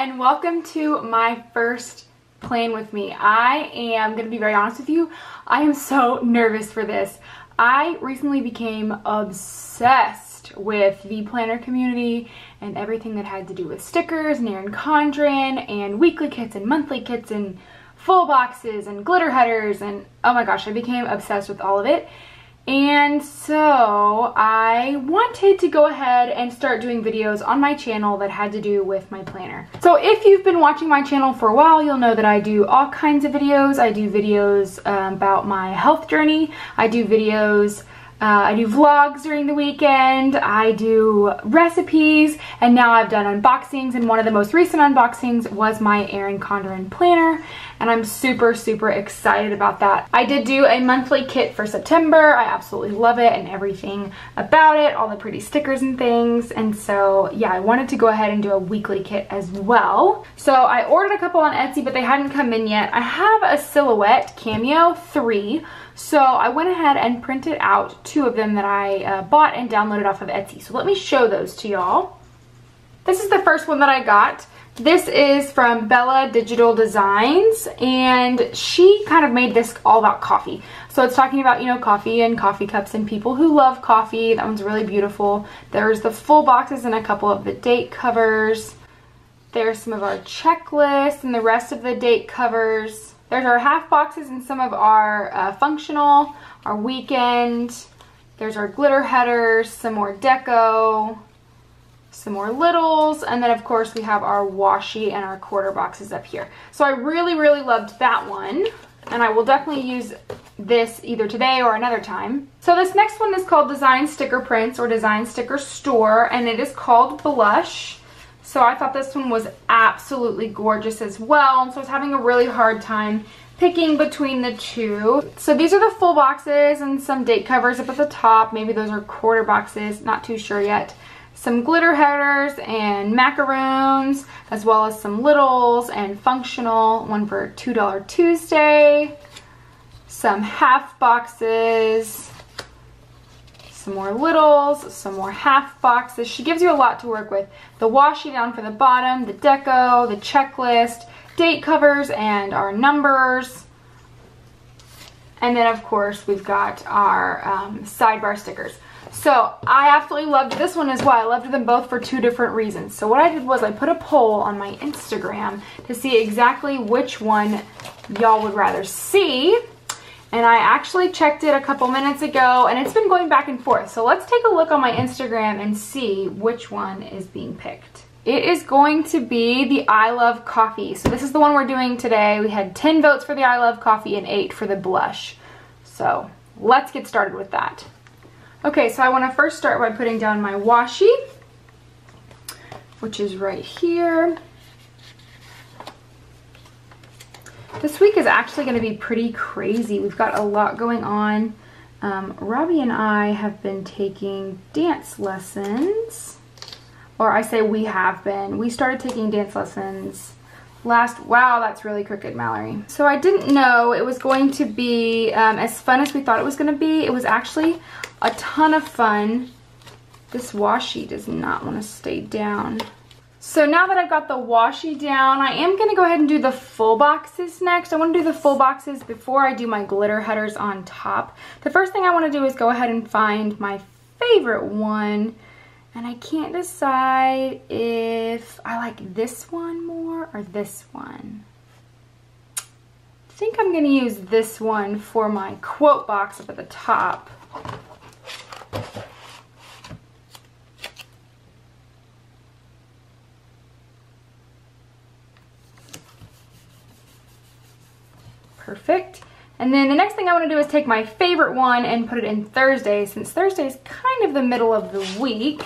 and welcome to my first plan with me. I am going to be very honest with you. I am so nervous for this. I recently became obsessed with the planner community and everything that had to do with stickers and Erin Condren and weekly kits and monthly kits and full boxes and glitter headers, and oh my gosh, I became obsessed with all of it. And so I wanted to go ahead and start doing videos on my channel that had to do with my planner. So if you've been watching my channel for a while, you'll know that I do all kinds of videos. I do videos about my health journey. I do videos, I do vlogs during the weekend. I do recipes, and now I've done unboxings, and one of the most recent unboxings was my Erin Condren planner, and I'm super excited about that. I did do a monthly kit for September. I absolutely love it and everything about it, all the pretty stickers and things, and so yeah, I wanted to go ahead and do a weekly kit as well. So I ordered a couple on Etsy, but they hadn't come in yet. I have a silhouette cameo 3, so I went ahead and printed out 2 of them that I bought and downloaded off of Etsy. So let me show those to y'all. This is the first one that I got. This is from BellaDigitalDesigns, and she kind of made this all about coffee. So it's talking about, you know, coffee and coffee cups and people who love coffee. That one's really beautiful. There's the full boxes and a couple of the date covers. There's some of our checklists and the rest of the date covers. There's our half boxes and some of our functional, our weekend. There's our glitter headers, some more deco, some more littles, and then of course we have our washi and our quarter boxes up here. So I really loved that one, and I will definitely use this either today or another time. So this next one is called Design Sticker Prints or Design Sticker Store, and it is called Blush. So I thought this one was absolutely gorgeous as well, and so I was having a really hard time picking between the 2. So these are the full boxes and some date covers up at the top. Maybe those are quarter boxes, not too sure yet. Some glitter headers and macaroons, as well as some littles and functional, one for $2 Tuesday. Some half boxes. Some more littles, some more half boxes. She gives you a lot to work with. The washi down for the bottom, the deco, the checklist, date covers, and our numbers. And then of course we've got our sidebar stickers. So I absolutely loved this one as well. I loved them both for 2 different reasons. So what I did was I put a poll on my Instagram to see exactly which one y'all would rather see. And I actually checked it a couple minutes ago, and it's been going back and forth. So let's take a look on my Instagram and see which one is being picked. It is going to be the I Love Coffee. So this is the one we're doing today. We had 10 votes for the I Love Coffee and 8 for the blush. So let's get started with that. Okay, so I want to first start by putting down my washi, which is right here. This week is actually going to be pretty crazy. We've got a lot going on. Robbie and I have been taking dance lessons. Or I say we have been. We started taking dance lessons wow, that's really crooked, Mallorie. So I didn't know it was going to be as fun as we thought it was going to be. It was actually a ton of fun. This washi does not want to stay down. So now that I've got the washi down, I am going to go ahead and do the full boxes next. I want to do the full boxes before I do my glitter headers on top. The first thing I want to do is go ahead and find my favorite one. And I can't decide if I like this one more or this one. I think I'm going to use this one for my quote box up at the top. Perfect. And then the next thing I want to do is take my favorite one and put it in Thursday, since Thursday is kind of the middle of the week.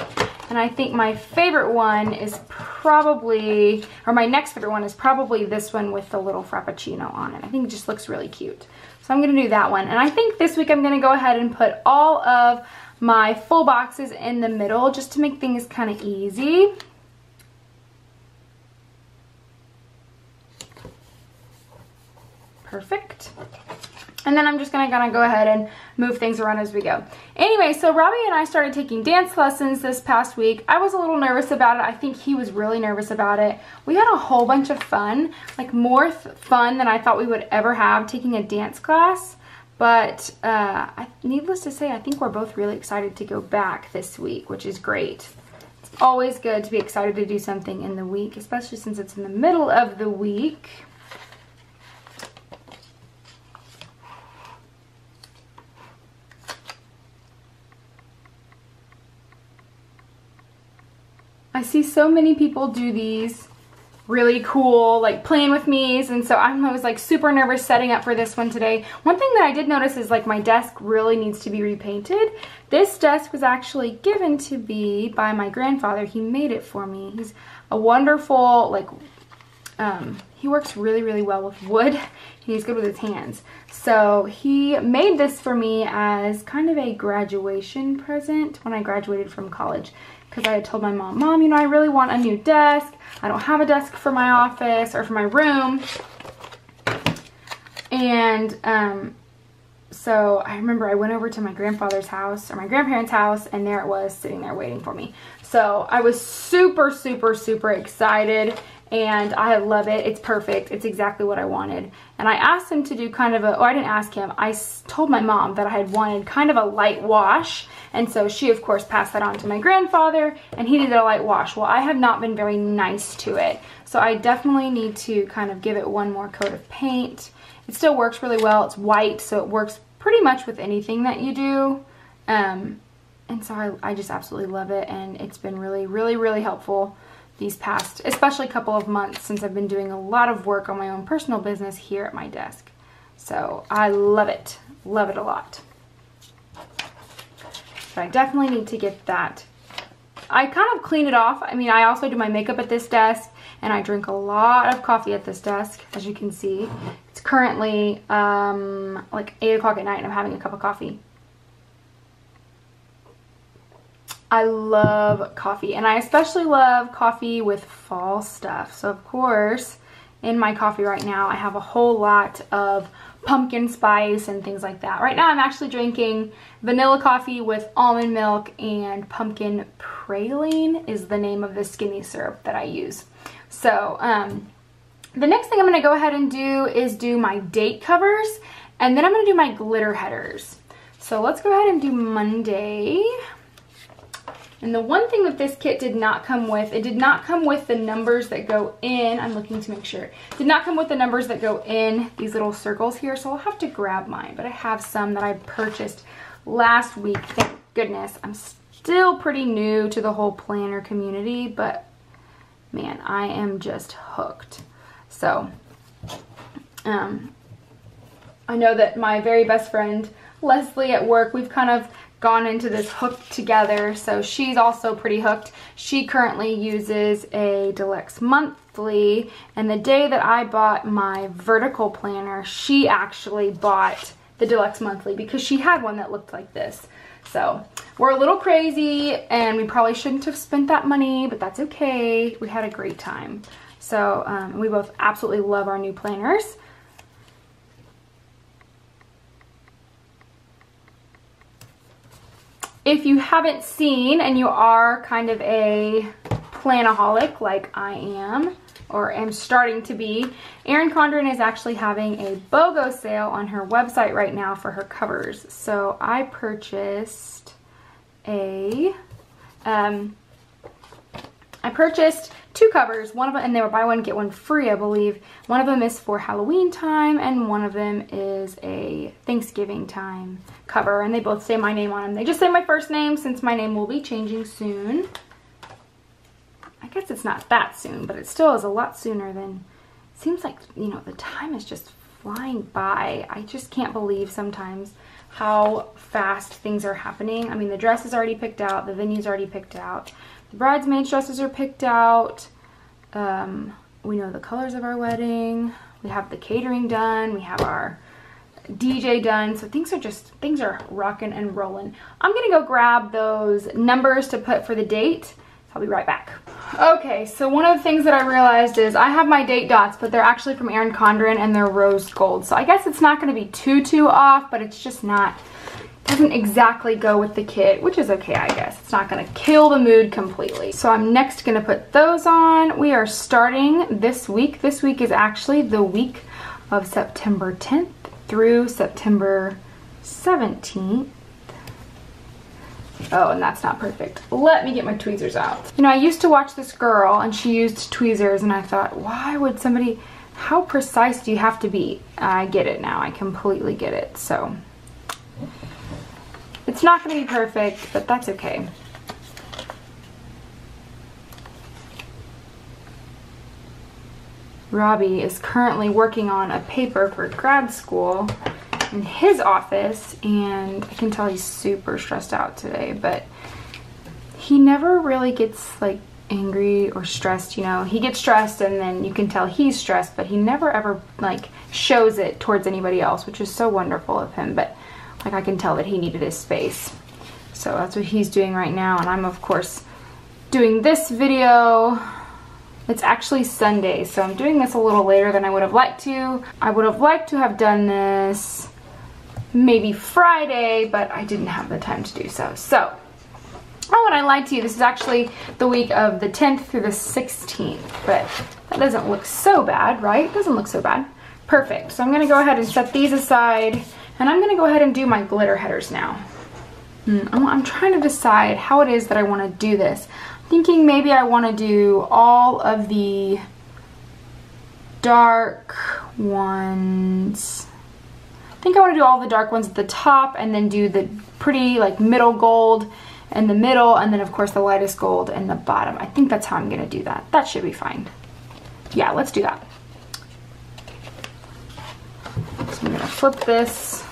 And I think my favorite one is probably, or my next favorite one is probably this one with the little frappuccino on it. I think it just looks really cute. So I'm going to do that one. And I think this week I'm going to go ahead and put all of my full boxes in the middle just to make things kind of easy. Perfect. And then I'm just gonna go ahead and move things around as we go. Anyway, so Robbie and I started taking dance lessons this past week. I was a little nervous about it. I think he was really nervous about it. We had a whole bunch of fun, like more fun than I thought we would ever have taking a dance class. But needless to say, I think we're both really excited to go back this week, which is great. It's always good to be excited to do something in the week, especially since it's in the middle of the week. I see so many people do these really cool, like plan with me's, and so I was like super nervous setting up for this one today. One thing that I did notice is like my desk really needs to be repainted. This desk was actually given to me by my grandfather. He made it for me. He's a wonderful, like, he works really, really well with wood. He's good with his hands. So he made this for me as kind of a graduation present when I graduated from college. Because I had told my mom, you know, I really want a new desk. I don't have a desk for my office or for my room. And so I remember I went over to my grandfather's house or my grandparents' house, and there it was sitting there waiting for me. So I was super, super, super excited, and I love it. It's perfect. It's exactly what I wanted. And I asked him to do kind of a, I didn't ask him. I told my mom that I had wanted kind of a light wash. And so she, of course, passed that on to my grandfather, and he did a light wash. Well, I have not been very nice to it. So I definitely need to kind of give it one more coat of paint. It still works really well. It's white, so it works pretty much with anything that you do. And so I just absolutely love it, and it's been really, really, really helpful these past, especially couple of months, since I've been doing a lot of work on my own personal business here at my desk. So I love it a lot. But I definitely need to get that. I kind of clean it off. I mean, I also do my makeup at this desk, and I drink a lot of coffee at this desk, as you can see. It's currently like 8 o'clock at night, and I'm having a cup of coffee. I love coffee, and I especially love coffee with fall stuff. So of course, in my coffee right now, I have a whole lot of pumpkin spice and things like that. Right now I'm actually drinking vanilla coffee with almond milk, and pumpkin praline is the name of the skinny syrup that I use. So the next thing I'm going to go ahead and do is do my date covers, and then I'm going to do my glitter headers. So let's go ahead and do Monday. And the one thing that this kit did not come with, it did not come with the numbers that go in. I'm looking to make sure. It did not come with the numbers that go in these little circles here, so I'll have to grab mine. But I have some that I purchased last week. Thank goodness. I'm still pretty new to the whole planner community, but man, I am just hooked. So, I know that my very best friend, Leslie at work, we've kind of gone into this hook together, so she's also pretty hooked. She currently uses a Deluxe Monthly, and the day that I bought my vertical planner, she actually bought the Deluxe Monthly because she had one that looked like this. So we're a little crazy, and we probably shouldn't have spent that money, but that's okay. We had a great time. So we both absolutely love our new planners. If you haven't seen, and you are kind of a planaholic like I am, or am starting to be, Erin Condren is actually having a BOGO sale on her website right now for her covers. So I purchased two covers. One of them, and they were buy one get one free, I believe. One of them is for Halloween time, and one of them is a Thanksgiving time cover, and they both say my name on them. They just say my first name, since my name will be changing soon. I guess it's not that soon, but it still is a lot sooner than, it seems like, you know, the time is just flying by. I just can't believe sometimes how fast things are happening. I mean, the dress is already picked out, the venue's already picked out, the bridesmaids' dresses are picked out, we know the colors of our wedding, we have the catering done, we have our DJ done, so things are rocking and rolling. I'm gonna go grab those numbers to put for the date. I'll be right back. Okay, so one of the things that I realized is I have my date dots, but they're actually from Erin Condren and they're rose gold. So I guess it's not going to be too off, but it's just not, doesn't exactly go with the kit, which is okay, I guess. It's not going to kill the mood completely. So I'm next going to put those on. We are starting this week. This week is actually the week of September 10th through September 17th. Oh, and that's not perfect. Let me get my tweezers out. You know, I used to watch this girl and she used tweezers and I thought, why would somebody, how precise do you have to be? I get it now. I completely get it. So it's not going to be perfect, but that's okay. Robbie is currently working on a paper for grad school in his office, and I can tell he's super stressed out today, but he never really gets like angry or stressed, you know. He gets stressed and then you can tell he's stressed, but he never ever like shows it towards anybody else, which is so wonderful of him. But like I can tell that he needed his space. So that's what he's doing right now, and I'm of course doing this video. It's actually Sunday, so I'm doing this a little later than I would have liked to. I would have liked to have done this maybe Friday, but I didn't have the time to do so. So, oh, and I lied to you. This is actually the week of the 10th through the 16th, but that doesn't look so bad, right? It doesn't look so bad. Perfect. So I'm going to go ahead and set these aside, and I'm going to go ahead and do my glitter headers now. I'm trying to decide how it is that I want to do this. I'm thinking maybe I want to do all of the dark ones. I think I want to do all the dark ones at the top and then do the pretty like middle gold in the middle, and then of course the lightest gold in the bottom. I think that's how I'm going to do that. That should be fine. Yeah, let's do that. So I'm going to flip this.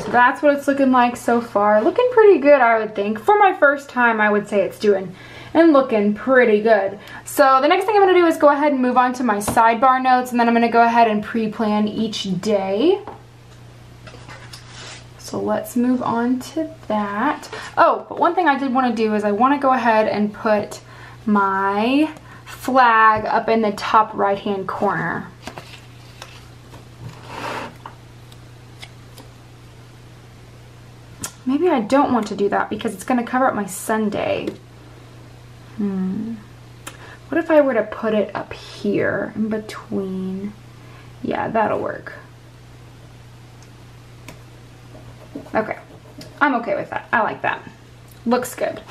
That's what it's looking like so far. Looking pretty good, I would think. For my first time, I would say it's doing and looking pretty good. So the next thing I'm going to do is go ahead and move on to my sidebar notes, and then I'm going to go ahead and pre-plan each day. So let's move on to that. Oh, but one thing I did want to do is I want to go ahead and put my flag up in the top right-hand corner. Maybe I don't want to do that because it's going to cover up my Sunday. What if I were to put it up here in between? Yeah, that'll work. Okay, I'm okay with that. I like that. Looks good.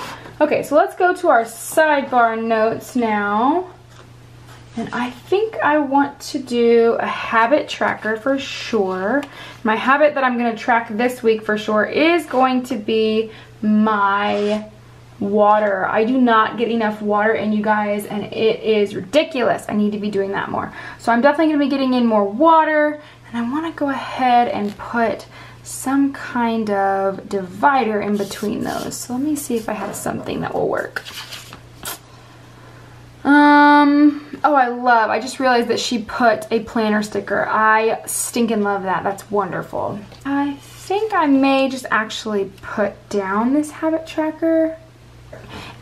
Okay, so let's go to our sidebar notes now. And I think I want to do a habit tracker for sure. My habit that I'm going to track this week for sure is going to be my water. I do not get enough water in, you guys, and it is ridiculous. I need to be doing that more. So I'm definitely going to be getting in more water, and I want to go ahead and put some kind of divider in between those. So let me see if I have something that will work. Oh, I just realized that she put a planner sticker. I stinking love that. That's wonderful. I think I may just actually put down this habit tracker.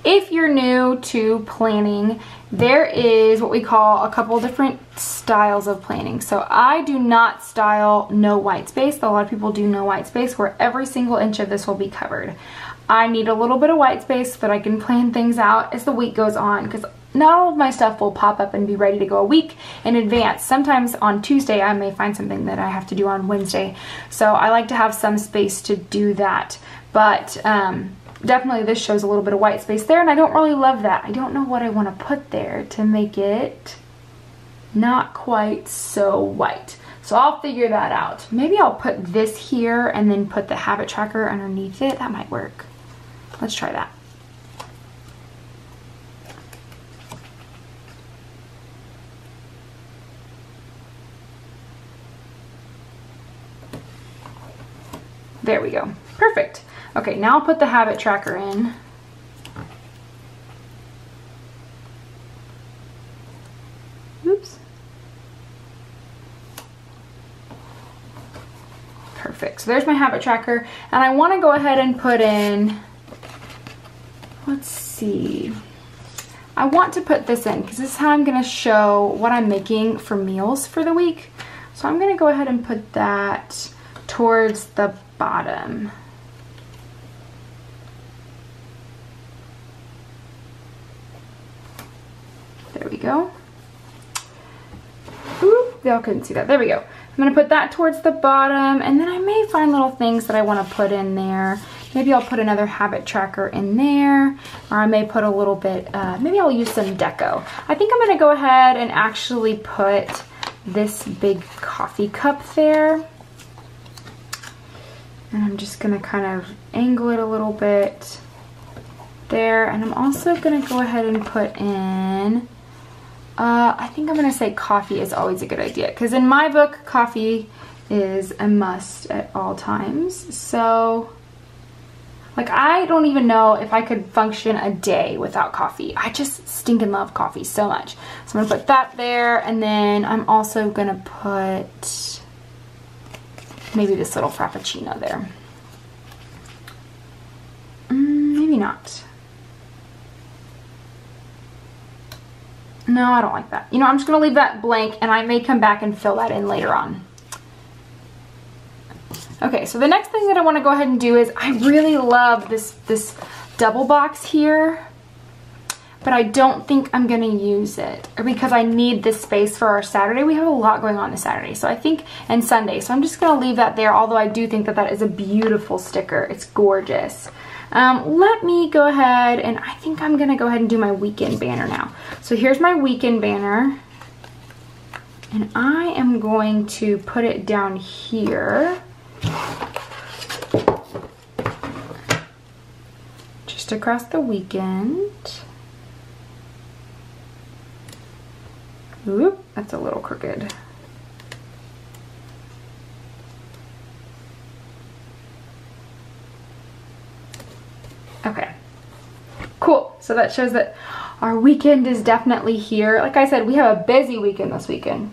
If you're new to planning, there is what we call a couple different styles of planning. So I do not style no white space, though a lot of people do no white space, where every single inch of this will be covered. I need a little bit of white space so that I can plan things out as the week goes on, because not all of my stuff will pop up and be ready to go a week in advance. Sometimes on Tuesday I may find something that I have to do on Wednesday. So I like to have some space to do that. But definitely this shows a little bit of white space there, and I don't really love that. I don't know what I want to put there to make it not quite so white. So I'll figure that out. Maybe I'll put this here and then put the habit tracker underneath it. That might work. Let's try that. There we go. Perfect. Okay, now I'll put the habit tracker in. Oops. Perfect. So there's my habit tracker, and I want to go ahead and put in, let's see. I want to put this in because this is how I'm going to show what I'm making for meals for the week. So I'm going to go ahead and put that towards the bottom. There we go. Ooh, y'all couldn't see that. There we go. I'm going to put that towards the bottom, and then I may find little things that I want to put in there. Maybe I'll put another habit tracker in there, or I may put a little bit, maybe I'll use some deco. I think I'm going to go ahead and actually put this big coffee cup there. And I'm just going to kind of angle it a little bit there. And I'm also going to go ahead and put in, I think I'm going to say coffee is always a good idea. Because in my book, coffee is a must at all times. So, like, I don't even know if I could function a day without coffee. I just stinking love coffee so much. So I'm going to put that there. And then I'm also going to put maybe this little frappuccino there. Maybe not. No, I don't like that. You know, I'm just going to leave that blank, and I may come back and fill that in later on. Okay, so the next thing that I want to go ahead and do is I really love this double box here, but I don't think I'm going to use it because I need this space for our Saturday. We have a lot going on this Saturday, so I think, and Sunday. So I'm just going to leave that there, although I do think that that is a beautiful sticker. It's gorgeous. Let me go ahead, and I think I'm going to go ahead and do my weekend banner now. So here's my weekend banner, and I am going to put it down here. Just across the weekend. Oop, that's a little crooked. Okay, cool. So that shows that our weekend is definitely here. Like I said, we have a busy weekend this weekend.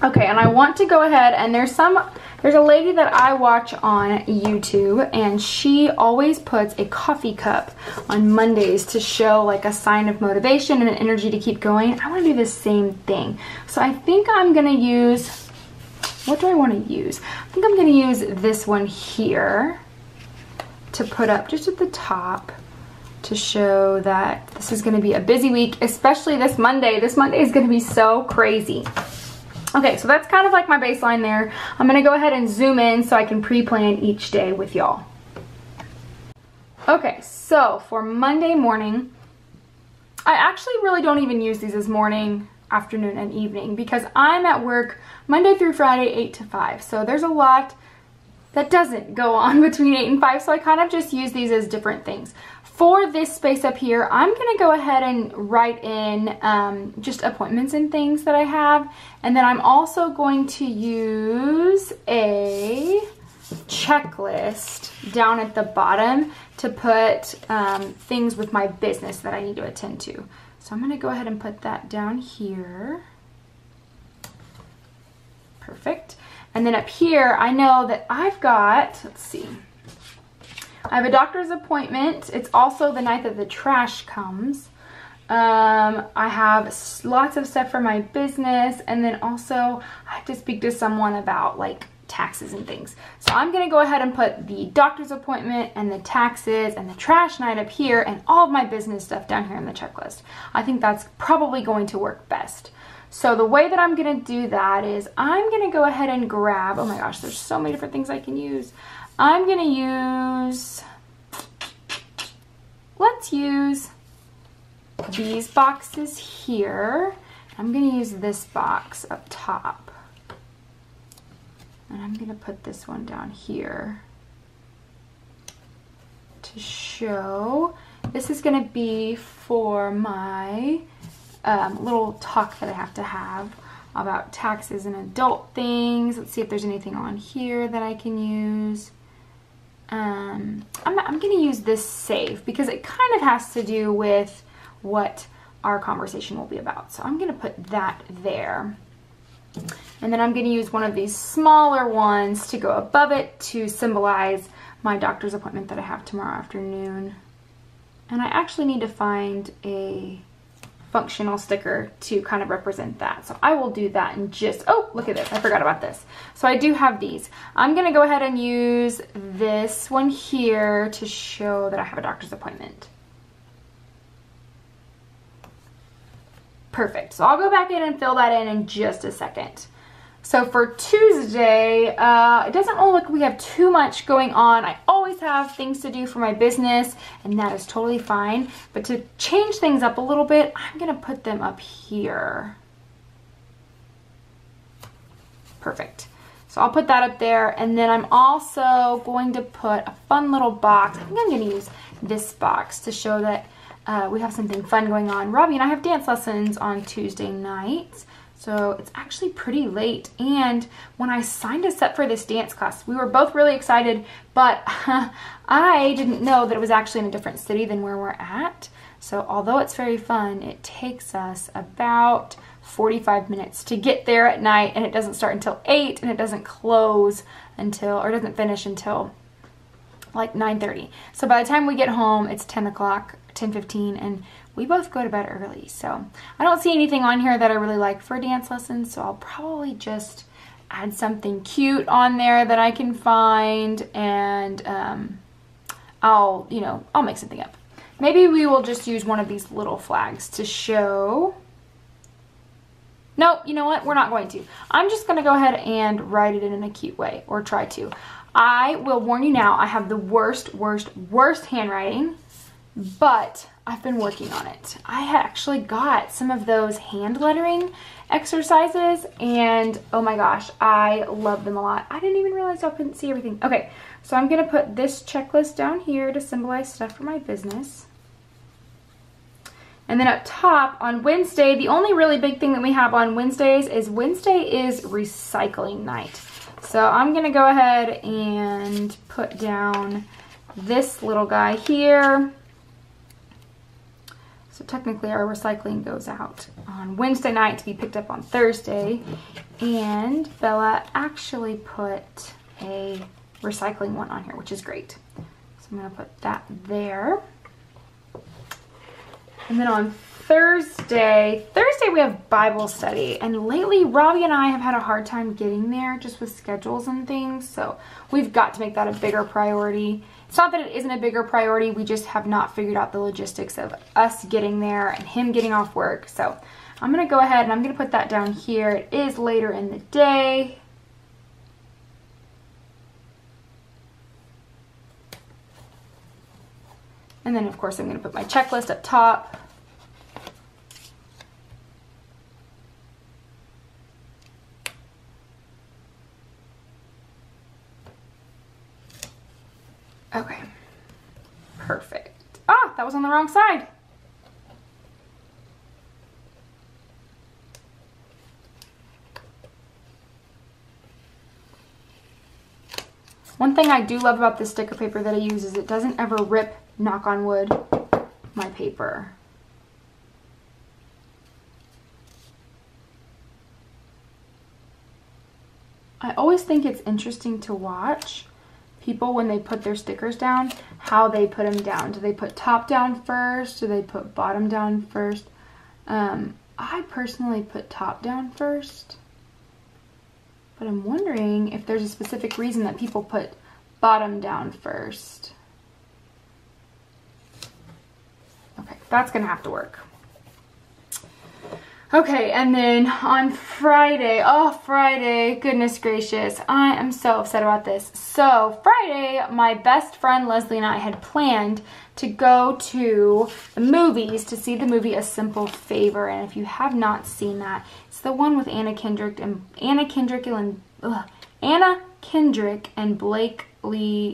Okay, and I want to go ahead, and there's a lady that I watch on YouTube, and she always puts a coffee cup on Mondays to show like a sign of motivation and an energy to keep going. I want to do the same thing. So I think I'm going to use, what do I want to use? I think I'm going to use this one here to put up just at the top to show that this is going to be a busy week, especially this Monday. This Monday is going to be so crazy. Okay, so that's kind of like my baseline there. I'm going to go ahead and zoom in so I can pre-plan each day with y'all. Okay, so for Monday morning, I actually really don't even use these as morning, afternoon, and evening because I'm at work Monday through Friday 8 to 5. So there's a lot that doesn't go on between 8 and 5, so I kind of just use these as different things. For this space up here, I'm going to go ahead and write in just appointments and things that I have. And then I'm also going to use a checklist down at the bottom to put things with my business that I need to attend to. So I'm going to go ahead and put that down here. Perfect. And then up here, I know that I've got, let's see. I have a doctor's appointment. It's also the night that the trash comes. I have lots of stuff for my business, and then also I have to speak to someone about like taxes and things. So I'm going to go ahead and put the doctor's appointment and the taxes and the trash night up here and all of my business stuff down here in the checklist. I think that's probably going to work best. So the way that I'm going to do that is I'm going to go ahead and grab, oh my gosh, there's so many different things I can use. I'm going to use let's use these boxes here. I'm gonna use this box up top. And I'm gonna put this one down here to show. This is gonna be for my little talk that I have to have about taxes and adult things. Let's see if there's anything on here that I can use. I'm gonna use this save because it kind of has to do with what our conversation will be about. So I'm gonna put that there. And then I'm gonna use one of these smaller ones to go above it to symbolize my doctor's appointment that I have tomorrow afternoon. And I actually need to find a functional sticker to kind of represent that. So I will do that in just, oh, look at this. I forgot about this. So I do have these. I'm going to go ahead and use this one here to show that I have a doctor's appointment. Perfect. So I'll go back in and fill that in just a second. So for Tuesday, it doesn't really look like we have too much going on. I always have things to do for my business, and that is totally fine. But to change things up a little bit, I'm gonna put them up here. Perfect. So I'll put that up there, and then I'm also going to put a fun little box. I think I'm gonna use this box to show that we have something fun going on. Robbie and I have dance lessons on Tuesday nights. So it's actually pretty late, and when I signed us up for this dance class, we were both really excited, but I didn't know that it was actually in a different city than where we're at. So although it's very fun, it takes us about 45 minutes to get there at night, and it doesn't start until 8, and it doesn't close until, or doesn't finish until like 9:30. So by the time we get home, it's 10 o'clock, 10:15, and we both go to bed early. So I don't see anything on here that I really like for dance lessons, so I'll probably just add something cute on there that I can find, and I'll make something up. Maybe we will just use one of these little flags to show. No, you know what? We're not going to. I'm just going to go ahead and write it in a cute way, or try to. I will warn you now, I have the worst handwriting, but I've been working on it. I had actually got some of those hand lettering exercises, and oh my gosh, I love them a lot. I didn't even realize I couldn't see everything. Okay, so I'm gonna put this checklist down here to symbolize stuff for my business. And then up top on Wednesday, the only really big thing that we have on Wednesdays is Wednesday is recycling night. So I'm gonna go ahead and put down this little guy here. So technically our recycling goes out on Wednesday night to be picked up on Thursday. And Bella actually put a recycling one on here, which is great. So I'm gonna put that there. And then on Thursday we have Bible study. And lately Robbie and I have had a hard time getting there just with schedules and things. So we've got to make that a bigger priority. It's not that it isn't a bigger priority, we just have not figured out the logistics of us getting there and him getting off work. So I'm gonna go ahead and I'm gonna put that down here. It is later in the day. And then of course I'm gonna put my checklist up top. Okay, perfect. Ah, that was on the wrong side. One thing I do love about this sticker paper that I use is it doesn't ever rip, knock on wood, my paper. I always think it's interesting to watch people when they put their stickers down, how they put them down. Do they put top down first? Do they put bottom down first? I personally put top down first, but I'm wondering if there's a specific reason that people put bottom down first. Okay, that's gonna have to work. Okay, and then on Friday, oh Friday, goodness gracious, I am so upset about this. So Friday, my best friend Leslie and I had planned to go to the movies to see the movie A Simple Favor, and if you have not seen that, it's the one with Anna Kendrick and Blake Lively,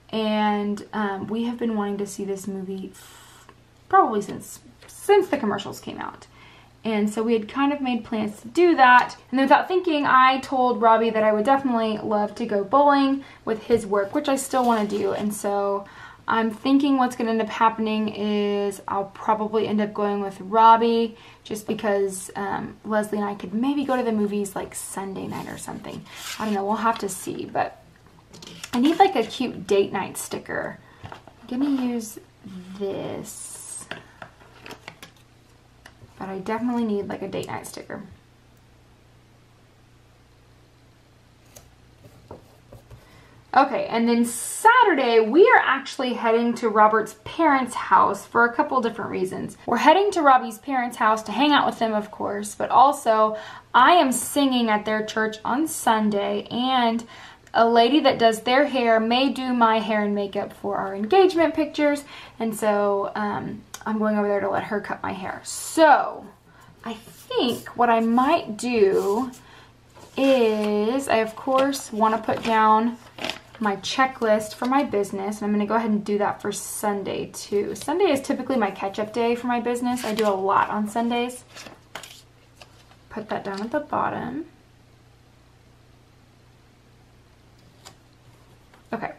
and we have been wanting to see this movie probably since the commercials came out. And so we had kind of made plans to do that. And then without thinking, I told Robbie that I would definitely love to go bowling with his work, which I still want to do. And so I'm thinking what's going to end up happening is I'll probably end up going with Robbie just because Leslie and I could maybe go to the movies like Sunday night or something. I don't know. We'll have to see. But I need like a cute date night sticker. I'm going to use this. But I definitely need like a date night sticker. Okay, and then Saturday, we are actually heading to Robert's parents' house for a couple different reasons. We're heading to Robbie's parents' house to hang out with them, of course, but also I am singing at their church on Sunday, and a lady that does their hair may do my hair and makeup for our engagement pictures, and so I'm going over there to let her cut my hair. So I think what I might do is I of course want to put down my checklist for my business, and I'm going to go ahead and do that for Sunday too. Sunday is typically my catch-up day for my business. I do a lot on Sundays. Put that down at the bottom. Okay.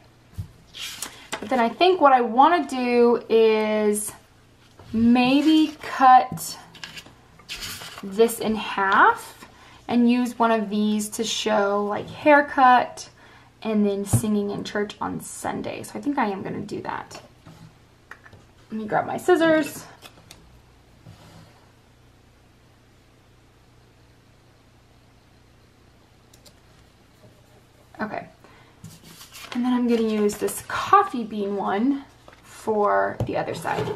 But then I think what I want to do is maybe cut this in half and use one of these to show like haircut and then singing in church on Sunday. So I think I am going to do that. Let me grab my scissors. Okay. And then I'm going to use this coffee bean one for the other side.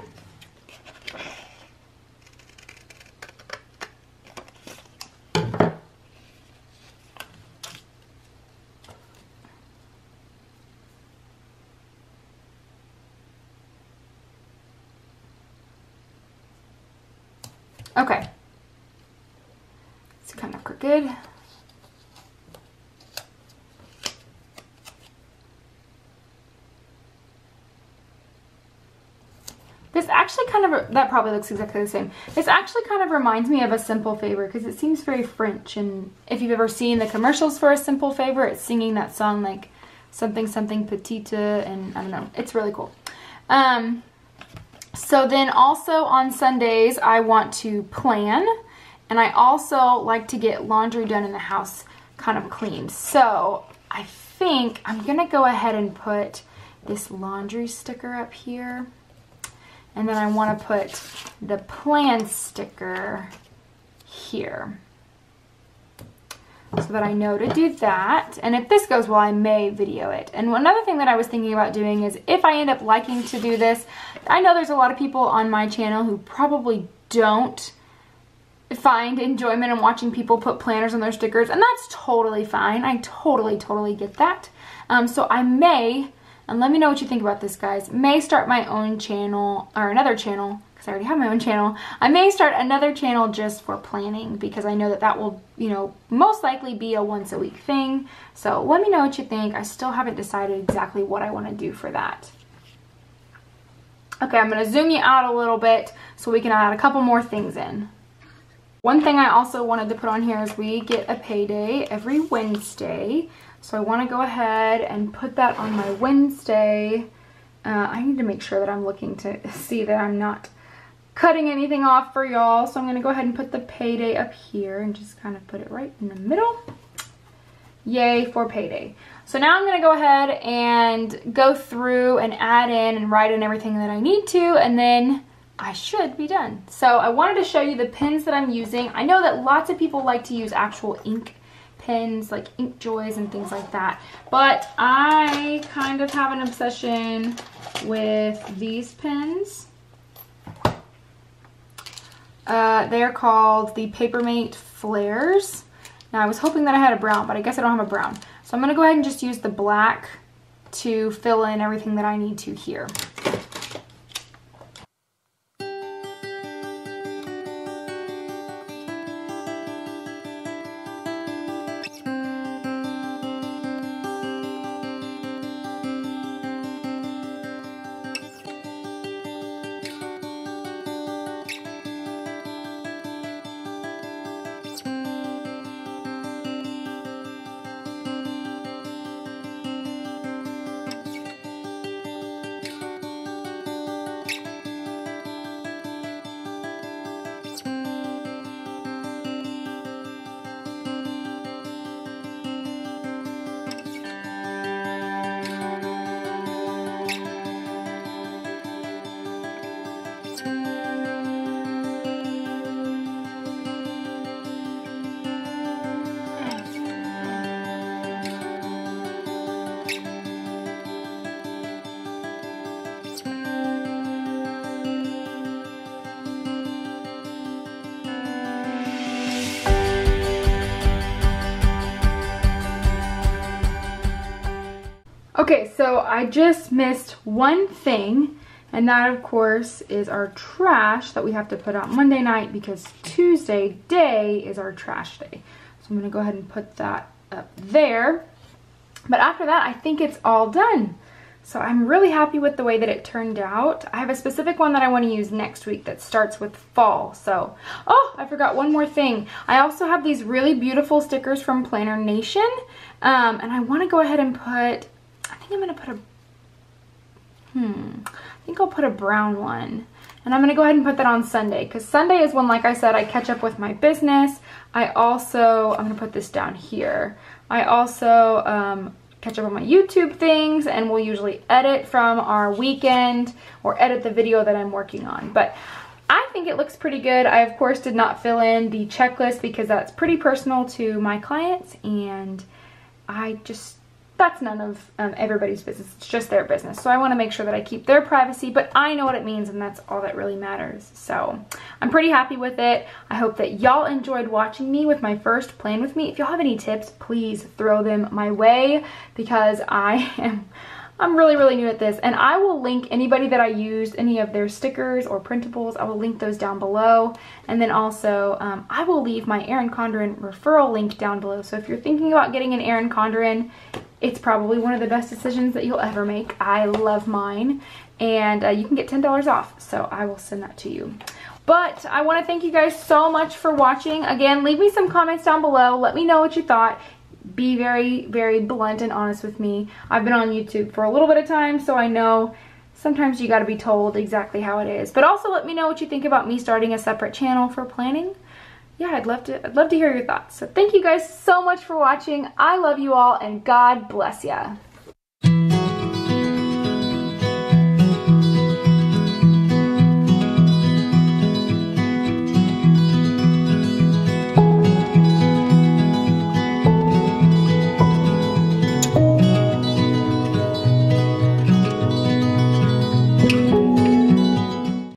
Okay. It's kind of crooked. This actually kind of, that probably looks exactly the same. This actually kind of reminds me of A Simple Favor because it seems very French. And if you've ever seen the commercials for A Simple Favor, it's singing that song like something something petite, and I don't know, it's really cool. So then also on Sundays, I want to plan, and I also like to get laundry done in the house kind of cleaned. So I think I'm going to go ahead and put this laundry sticker up here. And then I want to put the plan sticker here so that I know to do that. And if this goes well, I may video it. And another thing that I was thinking about doing is if I end up liking to do this, I know there's a lot of people on my channel who probably don't find enjoyment in watching people put planners on their stickers, and that's totally fine. I totally get that. So I may, and let me know what you think about this, guys, may start my own channel, or another channel, because I already have my own channel. I may start another channel just for planning, because I know that that will, you know, most likely be a once a week thing. So let me know what you think. I still haven't decided exactly what I want to do for that. Okay, I'm going to zoom you out a little bit so we can add a couple more things in. One thing I also wanted to put on here is we get a payday every Wednesday. So I want to go ahead and put that on my Wednesday. I need to make sure that I'm looking to see that I'm not cutting anything off for y'all. So I'm going to go ahead and put the payday up here and just kind of put it right in the middle. Yay for payday. So now I'm going to go ahead and go through and add in and write in everything that I need to, and then I should be done. So I wanted to show you the pens that I'm using. I know that lots of people like to use actual ink pens like Ink Joys and things like that, but I kind of have an obsession with these pens. They're called the Papermate Flares. Now I was hoping that I had a brown, but I guess I don't have a brown. So I'm going to go ahead and just use the black to fill in everything that I need to here. Okay, so I just missed one thing, and that of course is our trash that we have to put out Monday night because Tuesday day is our trash day. So I'm gonna go ahead and put that up there. But after that, I think it's all done. So I'm really happy with the way that it turned out. I have a specific one that I want to use next week that starts with fall. So, oh, I forgot one more thing. I also have these really beautiful stickers from PlannerNation, and I want to go ahead and put, I think I'm going to put I think I'll put a brown one. And I'm going to go ahead and put that on Sunday, because Sunday is when, like I said, I catch up with my business. I'm going to put this down here. I also catch up on my YouTube things, and we'll usually edit from our weekend or edit the video that I'm working on. But I think it looks pretty good. I, of course, did not fill in the checklist because that's pretty personal to my clients, and that's none of everybody's business. It's just their business. So I want to make sure that I keep their privacy, but I know what it means, and that's all that really matters. So I'm pretty happy with it. I hope that y'all enjoyed watching me with my first plan with me. If y'all have any tips, please throw them my way, because I'm really, really new at this, and I will link anybody that I used, any of their stickers or printables. I will link those down below, and then also I will leave my Erin Condren referral link down below. So if you're thinking about getting an Erin Condren, it's probably one of the best decisions that you'll ever make. I love mine, and you can get $10 off, so I will send that to you. But I want to thank you guys so much for watching. Again, leave me some comments down below. Let me know what you thought. Be very, very blunt and honest with me. I've been on YouTube for a little bit of time, so I know sometimes you got to be told exactly how it is. But also let me know what you think about me starting a separate channel for planning. Yeah, I'd love to hear your thoughts. So thank you guys so much for watching. I love you all, and God bless ya.